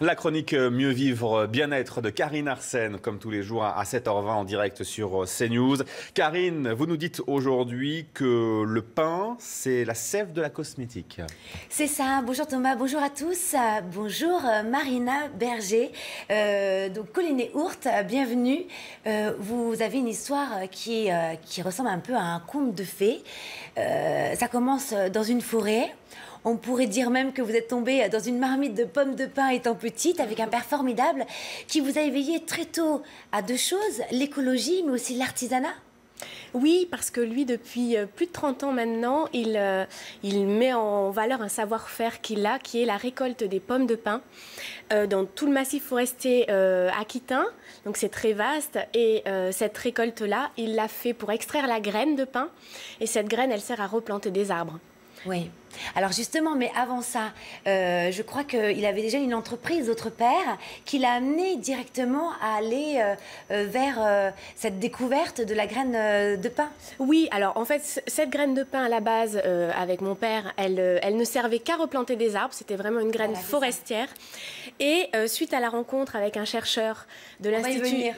La chronique Mieux vivre, bien-être de Karine Arsène, comme tous les jours à 7h20 en direct sur CNews. Karine, vous nous dites aujourd'hui que le pain, c'est la sève de la cosmétique. C'est ça. Bonjour Thomas, bonjour à tous. Bonjour Marina Berger. Donc Colline et Ourte, bienvenue. Vous avez une histoire qui ressemble un peu à un conte de fées. Ça commence dans une forêt. On pourrait dire même que vous êtes tombé dans une marmite de pommes de pin étant petite, avec un père formidable qui vous a éveillé très tôt à deux choses, l'écologie, mais aussi l'artisanat. Oui, parce que lui, depuis plus de 30 ans maintenant, il met en valeur un savoir-faire qu'il a, qui est la récolte des pommes de pin dans tout le massif forestier aquitain. Donc c'est très vaste et cette récolte-là, il l'a fait pour extraire la graine de pin. Et cette graine, elle sert à replanter des arbres. Oui. Alors justement, mais avant ça, je crois qu'il avait déjà une entreprise, votre père, qui l'a amené directement à aller vers cette découverte de la graine de pin. Oui, alors en fait, cette graine de pin à la base, avec mon père, elle ne servait qu'à replanter des arbres. C'était vraiment une graine forestière. Et suite à la rencontre avec un chercheur de l'Institut,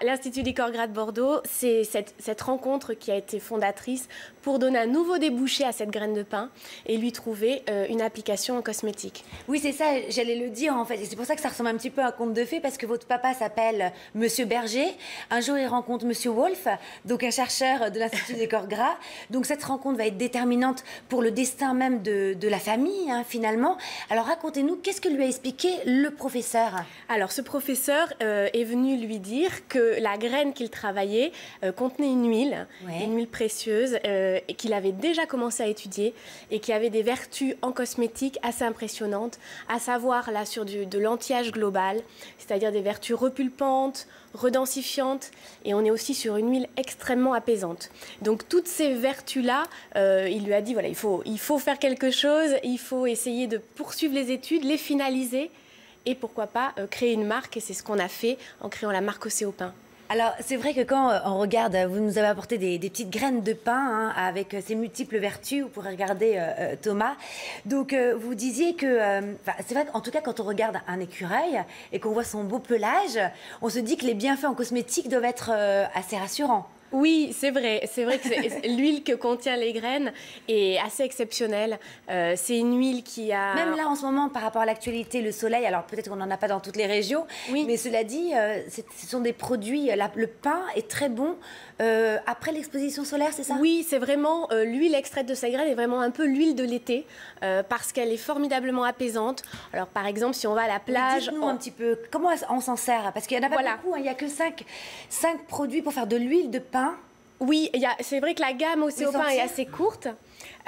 l'Institut Licor-Gras de Bordeaux, c'est cette rencontre qui a été fondatrice pour donner un nouveau débouché à cette graine de pin et lui trouver une application en cosmétique. Oui, c'est ça, j'allais le dire en fait. Et c'est pour ça que ça ressemble un petit peu à un conte de fées, parce que votre papa s'appelle Monsieur Berger. Un jour, il rencontre Monsieur Wolf, donc un chercheur de l'Institut des corps gras. Donc cette rencontre va être déterminante pour le destin même de la famille, hein, finalement. Alors racontez-nous, qu'est-ce que lui a expliqué le professeur? Alors ce professeur est venu lui dire que la graine qu'il travaillait contenait une huile précieuse, et qu'il avait déjà commencé à étudier et qui avait des vertus en cosmétique assez impressionnantes, à savoir là sur de l'anti-âge global, c'est-à-dire des vertus repulpantes, redensifiantes, et on est aussi sur une huile extrêmement apaisante. Donc toutes ces vertus-là, il lui a dit voilà, il faut faire quelque chose, il faut essayer de poursuivre les études, les finaliser, et pourquoi pas créer une marque, et c'est ce qu'on a fait en créant la marque Océopin. Alors, c'est vrai que quand on regarde, vous nous avez apporté des petites graines de pin, hein, avec ses multiples vertus. Vous pourrez regarder Thomas. Donc, vous disiez que... c'est vrai qu'en tout cas, quand on regarde un écureuil et qu'on voit son beau pelage, on se dit que les bienfaits en cosmétique doivent être assez rassurants. Oui, c'est vrai que l'huile que contient les graines est assez exceptionnelle. C'est une huile qui a... Même là, en ce moment, par rapport à l'actualité, le soleil, alors peut-être qu'on n'en a pas dans toutes les régions, oui. Mais cela dit, ce sont des produits, le pain est très bon après l'exposition solaire, c'est ça? Oui, c'est vraiment, l'huile extraite de ces graines est vraiment un peu l'huile de l'été, parce qu'elle est formidablement apaisante. Alors par exemple, si on va à la plage... Dites-nous un petit peu, comment on s'en sert? Parce qu'il n'y en a pas beaucoup, hein, il n'y a que 5 produits pour faire de l'huile de pain. Oui, c'est vrai que la gamme Océopin est assez courte.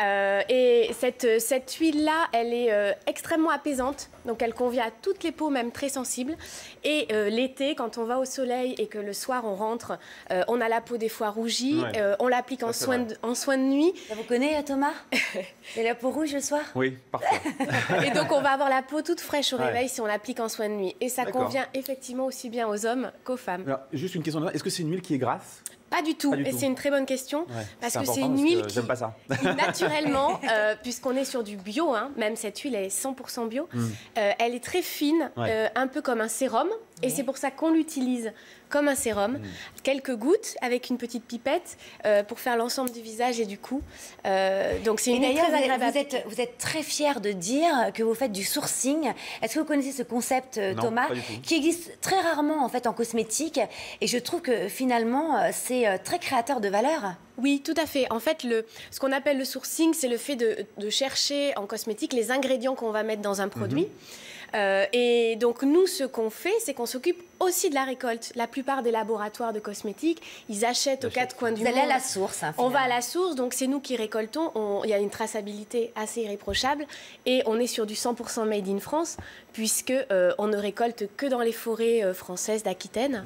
Et cette huile-là, elle est extrêmement apaisante, donc elle convient à toutes les peaux, même très sensibles. Et l'été, quand on va au soleil et que le soir on rentre, on a la peau des fois rougie, on l'applique en soin de nuit. Ça vous connaît, Thomas? Et la peau rouge le soir? Oui, parfois. Et donc on va avoir la peau toute fraîche au réveil si on l'applique en soin de nuit. Et ça convient effectivement aussi bien aux hommes qu'aux femmes. Alors, juste une question, est-ce que c'est une huile qui est grasse? Pas du tout, et c'est une très bonne question, parce que c'est une huile qui, pas ça. naturellement, puisqu'on est sur du bio, hein, même cette huile elle est 100% bio, elle est très fine, un peu comme un sérum, et c'est pour ça qu'on l'utilise comme un sérum, quelques gouttes avec une petite pipette pour faire l'ensemble du visage et du cou. Donc c'est une huile très agréable. Vous êtes très fière de dire que vous faites du sourcing. Est-ce que vous connaissez ce concept, Thomas, qui existe très rarement en fait en cosmétique, et je trouve que finalement c'est très créateur de valeur. Oui, tout à fait. En fait, ce qu'on appelle le sourcing, c'est le fait de chercher en cosmétique les ingrédients qu'on va mettre dans un produit. Et donc nous, ce qu'on fait, c'est qu'on s'occupe aussi de la récolte. La plupart des laboratoires de cosmétiques, ils achètent aux quatre coins du monde. Vous allez à la source, hein, on va à la source, donc c'est nous qui récoltons. Il y a une traçabilité assez irréprochable et on est sur du 100% made in France, puisque on ne récolte que dans les forêts françaises d'Aquitaine.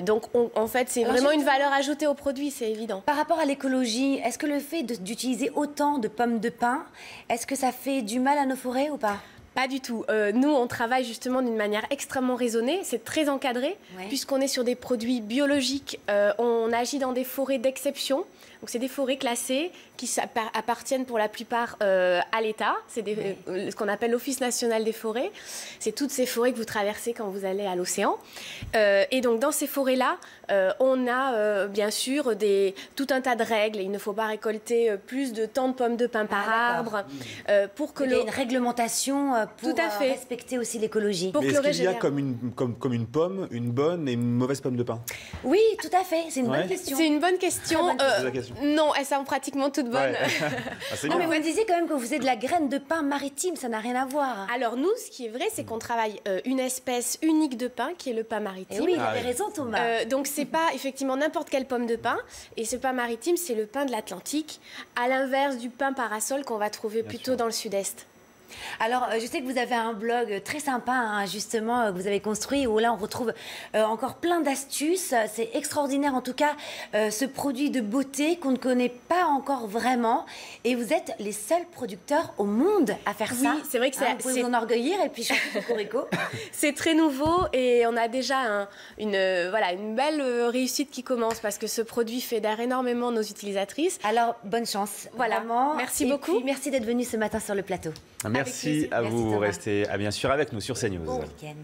Donc en fait, c'est vraiment une valeur ajoutée au produit, c'est évident. Par rapport à l'écologie, est-ce que le fait d'utiliser autant de pommes de pin, est-ce que ça fait du mal à nos forêts ou pas? Pas du tout. Nous, on travaille justement d'une manière extrêmement raisonnée. C'est très encadré, puisqu'on est sur des produits biologiques. On agit dans des forêts d'exception. Donc, c'est des forêts classées qui appartiennent pour la plupart à l'État. C'est ce qu'on appelle l'Office national des forêts. C'est toutes ces forêts que vous traversez quand vous allez à l'océan. Et donc, dans ces forêts-là, on a bien sûr tout un tas de règles. Il ne faut pas récolter plus de tant de pommes de pin par arbre. Pour que il y ait une réglementation pour respecter aussi l'écologie. Est-ce qu'il y a comme une pomme, une bonne et une mauvaise pomme de pin? Oui, tout à fait. C'est une bonne question. C'est une bonne question. Non, elles sont pratiquement toutes bonnes. Mais vous me disiez quand même que vous faisiez de la graine de pin maritime, ça n'a rien à voir. Alors nous, ce qui est vrai, c'est qu'on travaille une espèce unique de pin, qui est le pin maritime. Et oui, il avait raison Thomas. Donc c'est pas effectivement n'importe quelle pomme de pin. Et ce pin maritime, c'est le pin de l'Atlantique, à l'inverse du pin parasol qu'on va trouver plutôt dans le sud-est. Alors, je sais que vous avez un blog très sympa, hein, justement, que vous avez construit, où là, on retrouve encore plein d'astuces. C'est extraordinaire, en tout cas, ce produit de beauté qu'on ne connaît pas encore vraiment. Et vous êtes les seuls producteurs au monde à faire ça. Oui, c'est vrai que vous pouvez vous enorgueillir et puis chanter Cocorico. C'est très nouveau et on a déjà une belle réussite qui commence parce que ce produit fédère énormément nos utilisatrices. Alors, bonne chance. Voilà, vraiment. Merci beaucoup. Puis, merci d'être venu ce matin sur le plateau. Merci à vous. Vous restez bien sûr avec nous sur CNews. Bon week-end.